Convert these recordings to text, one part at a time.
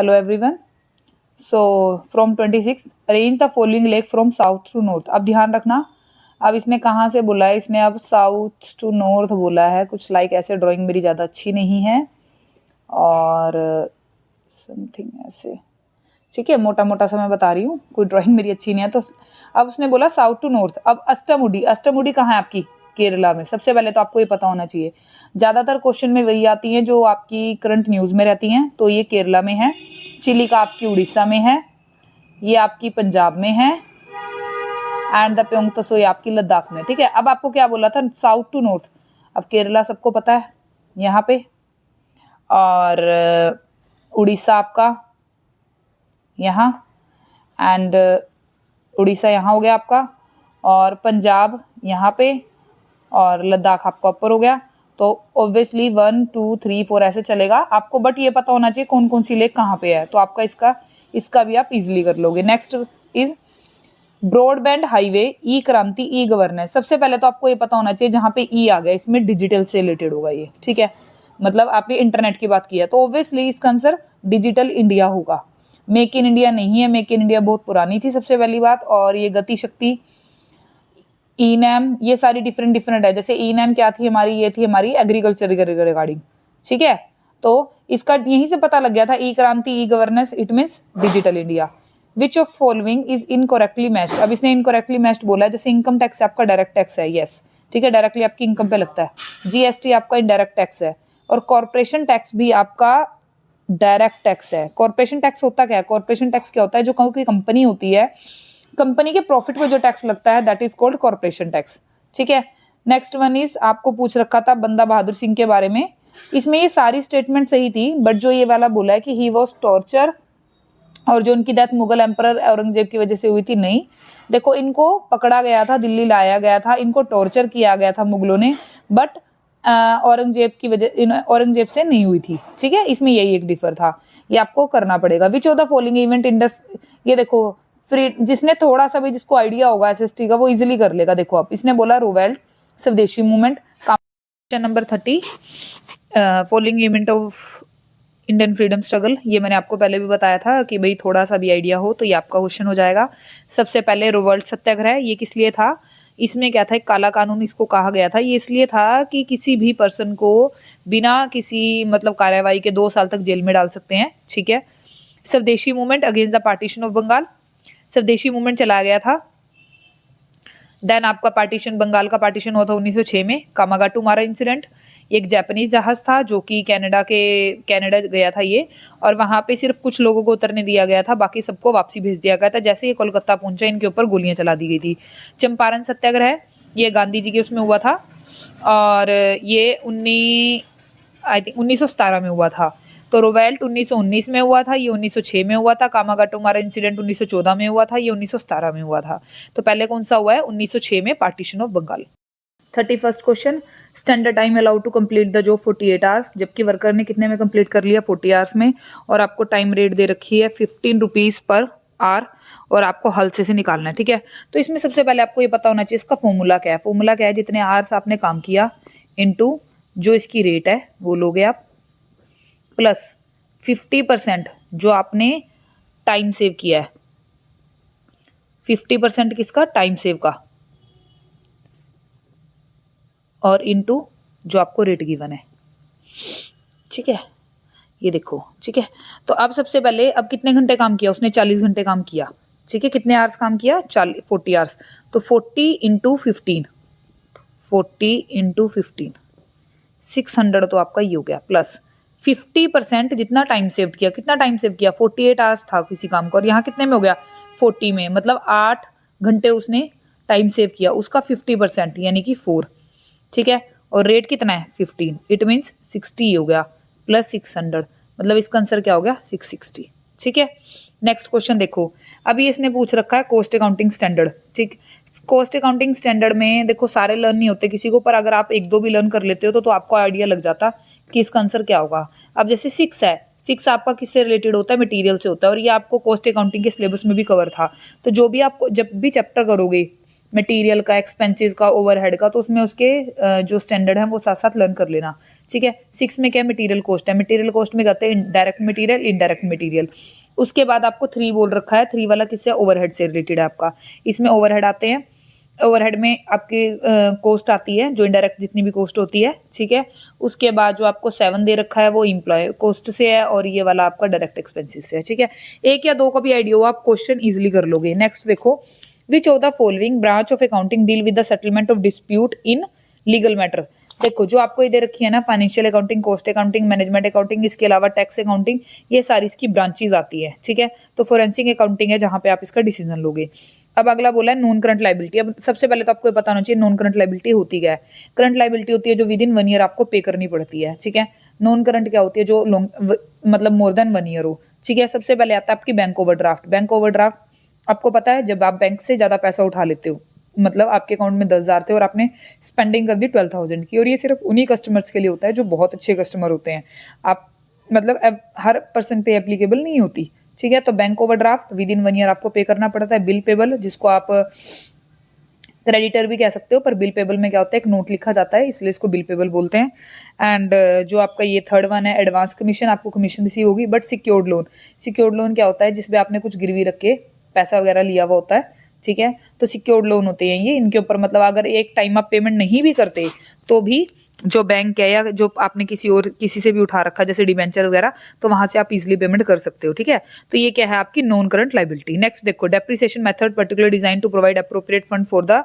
Hello everyone. So from 26 arrange the following lake from south to north. अब ध्यान रखना, अब इसने कहाँ से बोला है, इसने अब साउथ टू नॉर्थ बोला है। कुछ लाइक ऐसे ड्राइंग मेरी ज़्यादा अच्छी नहीं है और समथिंग ऐसे, ठीक है, मोटा मोटा सा मैं बता रही हूँ, कोई ड्राइंग मेरी अच्छी नहीं है। तो अब उसने बोला साउथ टू नॉर्थ। अब अष्टमुडी, अष्टमुडी कहाँ है आपकी? केरला में। सबसे पहले तो आपको ये पता होना चाहिए, ज़्यादातर क्वेश्चन में वही आती हैं जो आपकी करंट न्यूज़ में रहती हैं। तो ये केरला में है। चिलिका आपकी उड़ीसा में है, ये आपकी पंजाब में है, एंड द प्योंग तसोई आपकी लद्दाख में। ठीक है, अब आपको क्या बोला था? South to north. अब केरला सबको पता है यहाँ पे, और उड़ीसा आपका यहाँ, एंड उड़ीसा यहाँ हो गया आपका, और पंजाब यहाँ पे, और लद्दाख आपका ऊपर हो गया। तो ऑब्वियसली 1 2 3 4 ऐसे चलेगा आपको, बट ये पता होना चाहिए कौन कौन सी लेक कहाँ पे है। तो आपका इसका भी आप इजीली कर लोगे। नेक्स्ट इज ब्रॉडबैंड हाईवे, ई क्रांति, ई गवर्नेंस। सबसे पहले तो आपको ये पता होना चाहिए, जहाँ पे ई आ गया इसमें डिजिटल से रिलेटेड होगा ये। ठीक है, मतलब आपने इंटरनेट की बात की है तो ऑब्वियसली इसका आंसर डिजिटल इंडिया होगा। मेक इन इंडिया नहीं है, मेक इन इंडिया बहुत पुरानी थी सबसे पहली बात। और ये गति शक्ति, ई नैम, ये सारी डिफरेंट डिफरेंट है। जैसे ई नैम क्या थी हमारी? ये थी हमारी एग्रीकल्चर रिगार्डिंग। ठीक है, तो इसका यहीं से पता लग गया था, ई क्रांति, e governance, it means digital India. Which of following is incorrectly matched? अब इसने इनकरेक्टली मैच्ड बोला है। जैसे इनकम टैक्स आपका डायरेक्ट टैक्स है, यस, ठीक है, डायरेक्टली आपकी इनकम पे लगता है। जीएसटी आपका इनडायरेक्ट टैक्स है, और कॉर्पोरेशन टैक्स भी आपका डायरेक्ट टैक्स है। कॉर्पोरेशन टैक्स होता क्या है? कॉर्पोरेशन टैक्स क्या होता है? जो कोई कंपनी होती है, कंपनी के प्रॉफिट पे जो टैक्स लगता है, that is called corporation tax. ठीक है, नेक्स्ट वन इज, आपको पूछ रखा था बंदा बहादुर सिंह के बारे में। इसमें ये सारी स्टेटमेंट सही थी, बट जो ये वाला बोला है कि ही वॉज टॉर्चर, और जो उनकी डेथ मुगल एम्परर औरंगजेब की वजह से हुई थी, नहीं। देखो, इनको पकड़ा गया था, दिल्ली लाया गया था, इनको टॉर्चर किया गया था मुगलों ने, बट औरंगजेब से नहीं हुई थी। ठीक है, इसमें यही एक डिफर था, ये आपको करना पड़ेगा। Which of the following event in ये देखो, फ्री, जिसने थोड़ा सा भी जिसको आइडिया होगा एसएसटी का, वो इजीली कर लेगा। देखो, आप इसने बोला रोवेल्ट, स्वदेशी movement, question number 30, following event of Indian freedom struggle. ये मैंने आपको पहले भी बताया था कि भाई थोड़ा सा भी आइडिया हो तो ये आपका क्वेश्चन हो जाएगा। सबसे पहले रिवोल्ट सत्याग्रह, ये किस लिए था? इसमें क्या था, एक काला कानून इसको कहा गया था। ये इसलिए था कि किसी भी पर्सन को बिना किसी मतलब कार्यवाही के 2 साल तक जेल में डाल सकते हैं। ठीक है, Swadeshi movement against the partition of Bengal, Swadeshi movement चलाया गया था। देन आपका पार्टीशन, बंगाल का पार्टीशन हुआ था 1906 में। कामागाटू मारा इंसिडेंट, एक जापानीज जहाज था जो कि कनाडा गया था ये, और वहां पे सिर्फ कुछ लोगों को उतरने दिया गया था, बाकी सबको वापसी भेज दिया गया था। जैसे ये कोलकाता पहुंचा, इनके ऊपर गोलियां चला दी गई थी। चंपारण सत्याग्रह, ये गांधी जी के उसमें हुआ था, और ये 1917 में हुआ था। तो रोवेल्ट 1919 में हुआ था, ये 1906 में हुआ था। कामागाटू मारा इंसिडेंट 1914 में हुआ था, ये 1917 में हुआ था। तो पहले कौन सा हुआ है? 1906 में partition of Bengal. 31st question, standard time allowed to complete the job 48 hours, जबकि वर्कर ने कितने में कंप्लीट कर लिया? 40 आवर्स में। और आपको टाइम रेट दे रखी है 15 रुपीज पर आवर, और आपको हल्से से निकालना है। ठीक है, तो इसमें सबसे पहले आपको ये पता होना चाहिए इसका फॉर्मूला क्या है। फॉर्मूला क्या है? जितने आवर्स आपने काम किया इनटू जो इसकी रेट है वो लोगे आप, प्लस 50% जो आपने टाइम सेव किया है। 50% किसका? टाइम सेव का, और इनटू जो आपको रेट गिवन है। ठीक है, ये देखो। ठीक है, तो अब सबसे पहले, अब कितने घंटे काम किया उसने? 40 घंटे काम किया। ठीक है, कितने आवर्स काम किया? 40 आवर्स। तो 40 इंटू 15, 40 इंटू 15, 600 तो आपका ये हो गया, प्लस 50% जितना टाइम सेव किया। कितना टाइम सेव किया? 48 आवर्स था किसी काम का, और यहाँ कितने में हो गया? 40 में, मतलब 8 घंटे उसने टाइम सेव किया, उसका 50% यानी कि 4। ठीक है, और रेट कितना है? 15, इट मीन्स 60 हो गया, प्लस 600, मतलब इसका आंसर क्या हो गया? 660। ठीक है, नेक्स्ट क्वेश्चन देखो। अभी इसने पूछ रखा है कॉस्ट अकाउंटिंग स्टैंडर्ड। ठीक, कॉस्ट अकाउंटिंग स्टैंडर्ड में देखो सारे लर्न नहीं होते किसी को, पर अगर आप 1-2 भी लर्न कर लेते हो तो आपको आइडिया लग जाता कि इसका आंसर क्या होगा। अब जैसे 6 है, 6 आपका किससे रिलेटेड होता है? मटेरियल से होता है, और ये आपको कॉस्ट अकाउंटिंग के सिलेबस में भी कवर था। तो जो भी आप जब भी चैप्टर करोगे मटेरियल का, एक्सपेंसेस का, ओवरहेड का, तो उसमें उसके जो स्टैंडर्ड है वो साथ साथ लर्न कर लेना, ठीक है। 6 में क्या मटेरियल कॉस्ट है, मटेरियल कॉस्ट में कहते हैं डायरेक्ट मटेरियल, इनडायरेक्ट मटेरियल। उसके बाद आपको 3 बोल रखा है, 3 वाला किससे, ओवरहेड से रिलेटेड है आपका। इसमें ओवरहेड आते हैं, ओवरहेड में आपकी कॉस्ट आती है जो इनडायरेक्ट जितनी भी कॉस्ट होती है, ठीक है। उसके बाद जो आपको 7 दे रखा है वो एम्प्लॉय कॉस्ट से है और ये वाला आपका डायरेक्ट एक्सपेंसेस से है, ठीक है। 1 या 2 का भी आइडिया हो आप क्वेश्चन इजिली कर लोगे। नेक्स्ट देखो, which of the following branch of accounting deal with the settlement of dispute in legal matter. देखो जो आपको ये दे रखी है ना, financial accounting, cost accounting, management accounting, इसके अलावा टैक्स अकाउंटिंग, ये सारी इसकी ब्रांचेज आती है, ठीक है। तो फोरेंसिक अकाउंटिंग है जहां पे आप इसका डिसीजन लोगे। अब अगला बोला है नॉन करंट लाइबिलिटी। अब सबसे पहले तो आपको ये पता होना चाहिए नॉन करंट लाइबिलिटी होती क्या है। करंट लाइबिलिटी होती है जो विद इन 1 ईयर आपको पे करनी पड़ती है, ठीक है। नॉन करंट क्या होती है, जो लॉन्ग मतलब मोर देन 1 ईयर हो, ठीक है। सबसे पहले आता है आपकी बैंक ओवरड्राफ्ट। बैंक ओवरड्राफ्ट आपको पता है जब आप बैंक से ज्यादा पैसा उठा लेते हो, मतलब आपके अकाउंट में 10,000 थे और आपने स्पेंडिंग कर दी 12,000 की, और ये सिर्फ उन्हीं कस्टमर्स के लिए होता है जो बहुत अच्छे कस्टमर होते हैं। आप मतलब हर पर्सन पे एप्लीकेबल नहीं होती, ठीक है। तो bank overdraft with in 1 year आपको पे करना पड़ता है। बिल पेबल, जिसको आप क्रेडिटर भी कह सकते हो, पर बिल पेबल में क्या होता है, एक नोट लिखा जाता है, इसलिए इसको बिल पेबल बोलते हैं। एंड जो आपका ये थर्ड वन है एडवांस कमीशन, आपको कमीशन रिसीव होगी। But secured loan, secured loan क्या होता है, जिसपे आपने कुछ गिरवी रख के पैसा वगैरह लिया हुआ होता है, ठीक है। तो सिक्योर्ड लोन होते हैं ये, इनके ऊपर मतलब अगर एक टाइम आप पेमेंट नहीं भी करते तो भी जो बैंक है या जो आपने किसी से भी उठा रखा जैसे डिबेंचर वगैरह, तो वहां से आप इजिली पेमेंट कर सकते हो, ठीक है। तो ये क्या है आपकी नॉन करंट लाइबिलिटी। नेक्स्ट देखो, depreciation method particular design to provide appropriate fund for the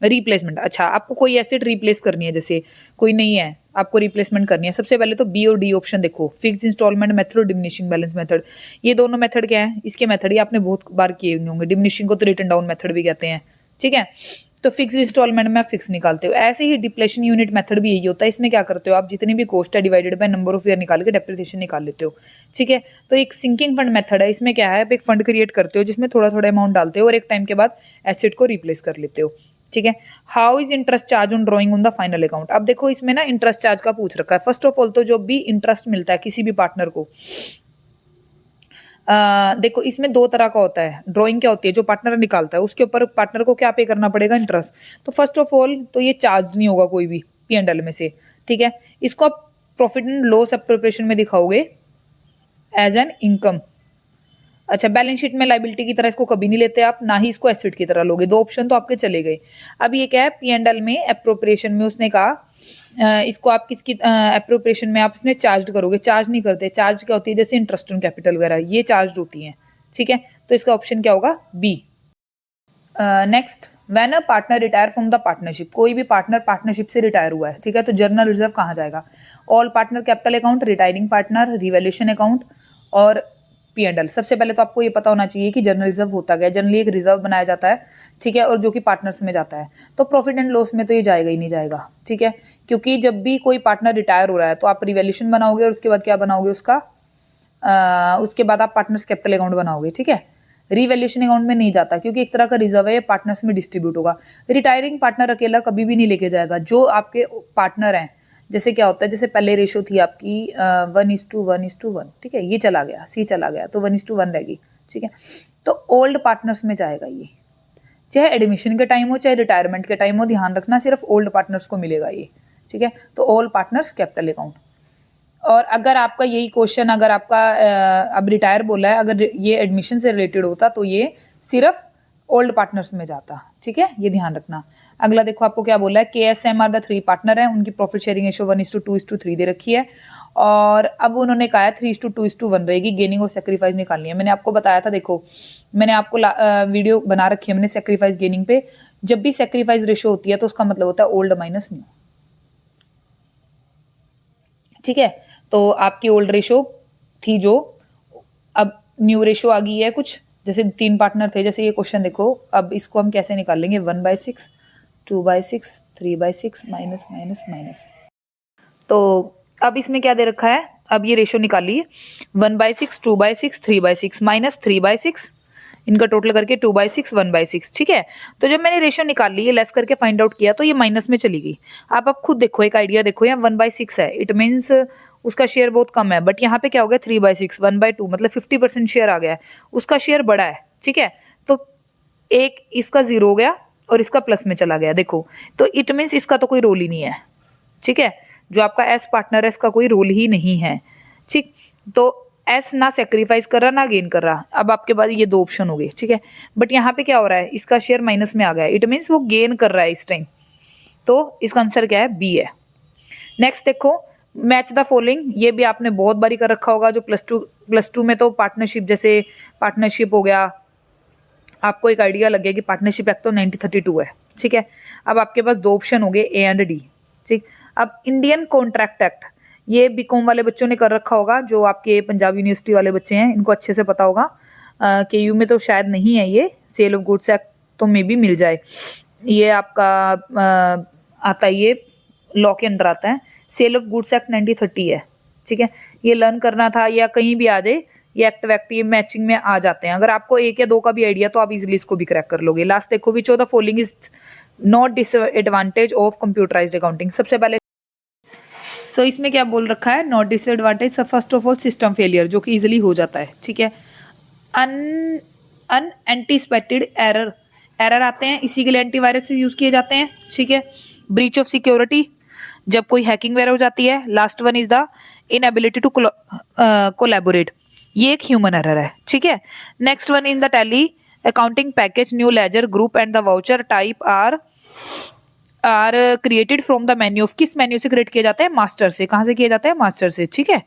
replacement. अच्छा, आपको कोई एसेट रिप्लेस करनी है, जैसे कोई नहीं है आपको रिप्लेसमेंट करनी है। सबसे पहले तो बी और डी ऑप्शन देखो, फिक्स इंस्टॉलमेंट मेथड और डिमिनिशिंग बैलेंस मेथड। ये दोनों मेथड क्या है, इसके मेथड ही आपने बहुत बार किए होंगे। डिमिनिशिंग को तो रिटर्न डाउन मेथड भी कहते हैं, ठीक है। तो फिक्स इंस्टॉलमेंट में आप फिक्स निकालते हो। ऐसे ही डिप्लेशन यूनिट मेथड भी यही होता है। इसमें क्या करते हो आप, जितनी भी कॉस्ट है divided by number of year निकाल के डेप्रिसिएशन निकाल लेते हो, ठीक है। तो एक सिंकिंग फंड मेथड है, इसमें क्या है, आप एक फंड क्रिएट करते हो जिसमें थोड़ा थोड़ा अमाउंट डालते हो और एक टाइम के बाद एसेट को रिप्लेस कर लेते हो, ठीक है। How is interest charge on drawing on the final account. अब देखो इसमें ना इंटरेस्ट चार्ज का पूछ रखा है। फर्स्ट ऑफ ऑल तो जो भी इंटरेस्ट मिलता है किसी भी पार्टनर को, देखो इसमें 2 तरह का होता है। ड्राइंग क्या होती है, जो पार्टनर निकालता है उसके ऊपर पार्टनर को क्या पे करना पड़ेगा, इंटरेस्ट। तो फर्स्ट ऑफ ऑल तो ये चार्ज नहीं होगा कोई भी P&L में से, ठीक है। इसको आप प्रॉफिट एंड लॉस एप्रोप्रिएशन में दिखाओगे एज एन इनकम। अच्छा, बैलेंस शीट में लाइबिलिटी की तरह इसको कभी नहीं लेते आप, ना ही इसको एसेट की तरह लोगे। 2 ऑप्शन तो आपके चले गए। अब ये क्या है, P&L में एप्रोप्रिएशन में उसने कहा इसको आप किसकी एप्रोप्रिएशन में आप इसमें चार्ज करोगे। चार्ज नहीं करते। चार्ज क्या होती है, जैसे इंटरेस्ट ऑन कैपिटल वगैरह, ये चार्ज होती हैं, ठीक है। तो इसका ऑप्शन क्या होगा, B. Next, when a partner retire from the partnership. कोई भी पार्टनर पार्टनरशिप से रिटायर हुआ है, ठीक है, तो जर्नल रिजर्व कहाँ जाएगा, all partner capital account, retiring partner, revaluation account और P&L। सबसे पहले तो आपको ये पता होना चाहिए कि जर्नल रिजर्व होता क्या है। जनरली एक रिजर्व बनाया जाता है, ठीक है, और जो कि पार्टनर्स में जाता है। तो प्रॉफिट एंड लॉस में तो ये जाएगा ही नहीं जाएगा, ठीक है, क्योंकि जब भी कोई पार्टनर रिटायर हो रहा है तो आप रिवैल्यूएशन बनाओगे और उसके बाद क्या बनाओगे उसका, उसके बाद आप पार्टनर्स कैपिटल अकाउंट बनाओगे, ठीक है। रिवैल्यूएशन अकाउंट में नहीं जाता क्योंकि एक तरह का रिजर्व है, ये पार्टनर्स में डिस्ट्रीब्यूट होगा। रिटायरिंग पार्टनर अकेला कभी भी नहीं लेके जाएगा। जो आपके पार्टनर हैं, जैसे क्या होता है, जैसे पहले रेशो थी आपकी 1:1:1, ठीक है, ये चला गया, सी चला गया, तो 1:1 रहेगी, ठीक है। तो ओल्ड पार्टनर्स में जाएगा ये, चाहे एडमिशन के टाइम हो चाहे रिटायरमेंट के टाइम हो, ध्यान रखना सिर्फ ओल्ड पार्टनर्स को मिलेगा ये, ठीक है। तो ऑल पार्टनर्स कैपिटल अकाउंट। और अगर आपका यही क्वेश्चन, अगर आपका अब रिटायर बोला है, अगर ये एडमिशन से रिलेटेड होता तो ये सिर्फ ओल्ड पार्टनर्स में जाता, ठीक है, ये ध्यान रखना। अगला देखो आपको क्या बोला है, KSM द 3 पार्टनर है, उनकी प्रॉफिट शेयरिंग रेशो 1:2:3 दे रखी है। और अब उन्होंने कहा है 3:2:1 रहेगी। गेनिंग और सेक्रीफाइस निकालनी है। मैंने आपको बताया था, देखो मैंने आपको वीडियो बना रखी है मैंने सेक्रीफाइस गेनिंग पे। जब भी सेक्रीफाइस रेशो होती है तो उसका मतलब होता है ओल्ड माइनस न्यू, ठीक है। तो आपकी ओल्ड रेशो थी जो, अब न्यू रेशो आ गई है कुछ, जैसे 3 पार्टनर थे, जैसे ये क्वेश्चन देखो, अब इसको हम कैसे निकाल लेंगे, 1/6, 2/6, 3/6 माइनस माइनस माइनस। तो अब इसमें क्या दे रखा है, अब ये रेशो निकालिए, 1/6, 2/6, 3/6 माइनस 3/6, इनका टोटल करके 2/6, 1/6, ठीक है। तो जब मैंने रेशो निकाल ली, ये लेस करके फाइंड आउट किया तो ये माइनस में चली गई। आप अब खुद देखो, एक आइडिया देखो, यहाँ 1/6 है, इट मीन्स उसका शेयर बहुत कम है। बट यहाँ पे क्या हो गया, 3/6, 1/2, मतलब 50% शेयर आ गया है, उसका शेयर बड़ा है, ठीक है। तो एक इसका 0 हो गया और इसका प्लस में चला गया, देखो तो इट मीन्स इसका तो कोई रोल ही नहीं है, ठीक है, जो आपका एस पार्टनर है इसका कोई रोल ही नहीं है, ठीक। तो एस ना सेक्रीफाइस कर रहा ना गेन कर रहा। अब आपके पास ये दो ऑप्शन हो गए, ठीक है, बट यहाँ पे क्या हो रहा है, इसका शेयर माइनस में आ गया, इट मीन्स वो गेन कर रहा है इस टाइम, तो इसका आंसर क्या है, बी है। नेक्स्ट देखो, मैच द फॉलोइंग, ये भी आपने बहुत बारी कर रखा होगा, जो प्लस टू में तो पार्टनरशिप, जैसे पार्टनरशिप हो गया, आपको एक आइडिया लग गया कि पार्टनरशिप एक्ट तो 1932 है, ठीक है। अब आपके पास दो ऑप्शन हो गए, ए एंड डी, ठीक। अब इंडियन कॉन्ट्रैक्ट एक्ट, ये बीकॉम वाले बच्चों ने कर रखा होगा, जो आपके पंजाब यूनिवर्सिटी वाले बच्चे हैं इनको अच्छे से पता होगा। के यू में तो शायद नहीं है ये, सेल ऑफ गुड्स एक्ट तो मे भी मिल जाए, ये आपका आता है, ये लॉ के अंडर आता है, सेल ऑफ गुड्स एक्ट 1930 है, ठीक है। ये लर्न करना था या कहीं भी आ जाए, ये एक्ट वैक्ट ये मैचिंग में आ जाते हैं, अगर आपको एक या दो का भी आइडिया तो आप इजिली इसको भी क्रैक कर लोगे। लास्ट देखो, which of the following is not disadvantage of computerised accounting, सबसे पहले सो इसमें क्या बोल रखा है, not disadvantage, first of all system failure, जो कि इजिली हो जाता है, ठीक है। अनएंटिसिपेटेड एरर, एरर आते हैं, इसी के लिए एंटीवायरस यूज किए जाते हैं, ठीक है। ब्रीच ऑफ सिक्योरिटी, जब कोई हैकिंग वगैरह हो जाती है। Last one is the inability to collaborate, ये एक ह्यूमन एरर है, ठीक है। Next one in the Tally accounting package new ledger group and the voucher type are created from the menu of, किस मेन्यू से क्रिएट किया जाता है, मास्टर से, कहाँ से किया जाता है, मास्टर से, ठीक है।